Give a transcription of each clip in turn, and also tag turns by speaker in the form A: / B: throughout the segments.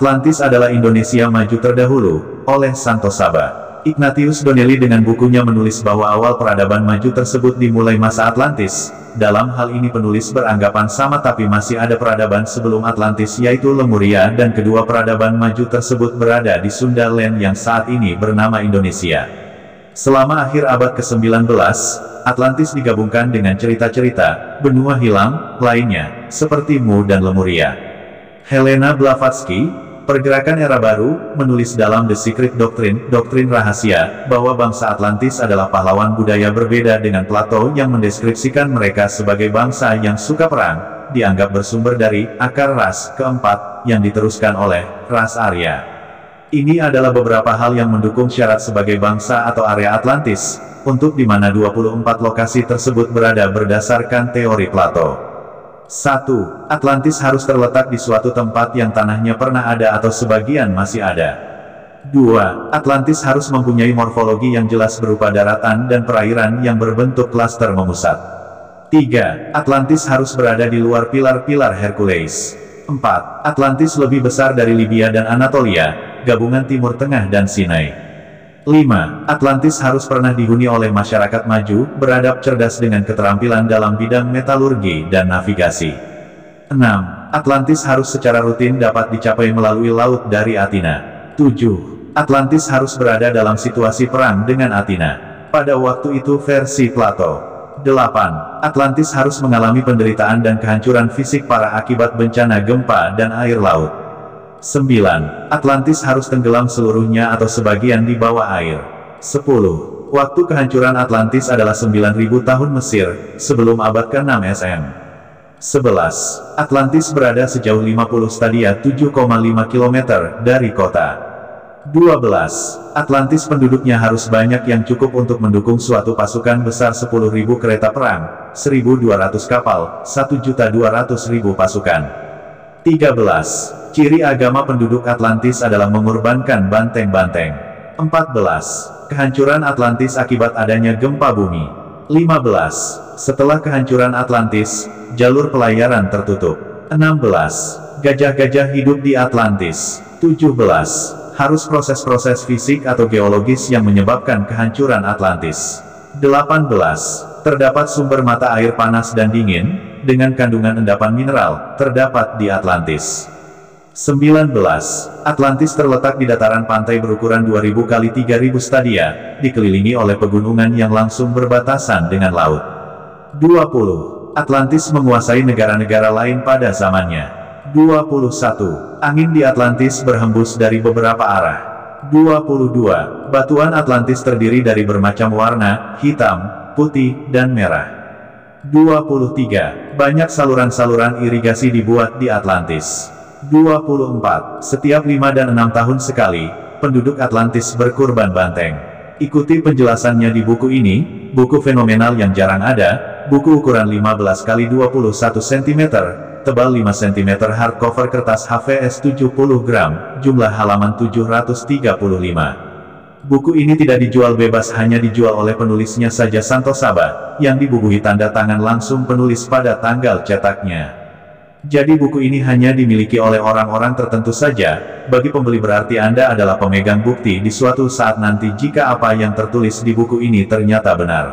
A: Atlantis adalah Indonesia maju terdahulu, oleh Santo Saba. Ignatius Donnelly dengan bukunya menulis bahwa awal peradaban maju tersebut dimulai masa Atlantis. Dalam hal ini penulis beranggapan sama tapi masih ada peradaban sebelum Atlantis yaitu Lemuria dan kedua peradaban maju tersebut berada di Sunda Land yang saat ini bernama Indonesia. Selama akhir abad ke-19, Atlantis digabungkan dengan cerita-cerita benua hilang lainnya, seperti Mu dan Lemuria. Helena Blavatsky, Pergerakan Era Baru, menulis dalam The Secret Doctrine, Doktrin Rahasia, bahwa bangsa Atlantis adalah pahlawan budaya berbeda dengan Plato yang mendeskripsikan mereka sebagai bangsa yang suka perang, dianggap bersumber dari akar ras keempat, yang diteruskan oleh ras Arya. Ini adalah beberapa hal yang mendukung syarat sebagai bangsa atau area Atlantis, untuk di mana 24 lokasi tersebut berada berdasarkan teori Plato. 1. Atlantis harus terletak di suatu tempat yang tanahnya pernah ada atau sebagian masih ada. 2. Atlantis harus mempunyai morfologi yang jelas berupa daratan dan perairan yang berbentuk klaster memusat. 3. Atlantis harus berada di luar pilar-pilar Hercules. 4. Atlantis lebih besar dari Libya dan Anatolia, gabungan Timur Tengah dan Sinai. 5. Atlantis harus pernah dihuni oleh masyarakat maju, beradab cerdas dengan keterampilan dalam bidang metalurgi dan navigasi. 6. Atlantis harus secara rutin dapat dicapai melalui laut dari Athena. 7. Atlantis harus berada dalam situasi perang dengan Athena. Pada waktu itu versi Plato. 8. Atlantis harus mengalami penderitaan dan kehancuran fisik parah akibat bencana gempa dan air laut. 9. Atlantis harus tenggelam seluruhnya atau sebagian di bawah air. 10. Waktu kehancuran Atlantis adalah 9.000 tahun Mesir, sebelum abad ke-6 SM. 11. Atlantis berada sejauh 50 stadia 7,5 km dari kota. 12. Atlantis penduduknya harus banyak yang cukup untuk mendukung suatu pasukan besar 10.000 kereta perang, 1.200 kapal, 1.200.000 pasukan. 13. Ciri agama penduduk Atlantis adalah mengorbankan banteng-banteng. 14. Kehancuran Atlantis akibat adanya gempa bumi. 15. Setelah kehancuran Atlantis, jalur pelayaran tertutup. 16. Gajah-gajah hidup di Atlantis. 17. Harus proses-proses fisik atau geologis yang menyebabkan kehancuran Atlantis. 18. Terdapat sumber mata air panas dan dingin, dengan kandungan endapan mineral, terdapat di Atlantis. 19. Atlantis terletak di dataran pantai berukuran 2000 kali 3000 stadia, dikelilingi oleh pegunungan yang langsung berbatasan dengan laut. 20. Atlantis menguasai negara-negara lain pada zamannya. 21. Angin di Atlantis berhembus dari beberapa arah. 22. Batuan Atlantis terdiri dari bermacam warna, hitam, putih, dan merah. 23. Banyak saluran-saluran irigasi dibuat di Atlantis. 24. Setiap 5 dan 6 tahun sekali, penduduk Atlantis berkurban banteng. Ikuti penjelasannya di buku ini, buku fenomenal yang jarang ada, buku ukuran 15 x 21 cm, tebal 5 cm hardcover kertas HVS 70 gram, jumlah halaman 735. Buku ini tidak dijual bebas, hanya dijual oleh penulisnya saja Santo Saba, yang dibubuhi tanda tangan langsung penulis pada tanggal cetaknya. Jadi buku ini hanya dimiliki oleh orang-orang tertentu saja. Bagi pembeli berarti Anda adalah pemegang bukti di suatu saat nanti jika apa yang tertulis di buku ini ternyata benar.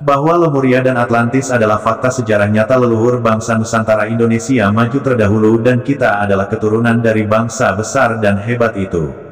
A: Bahwa Lemuria dan Atlantis adalah fakta sejarah nyata leluhur bangsa Nusantara Indonesia maju terdahulu dan kita adalah keturunan dari bangsa besar dan hebat itu.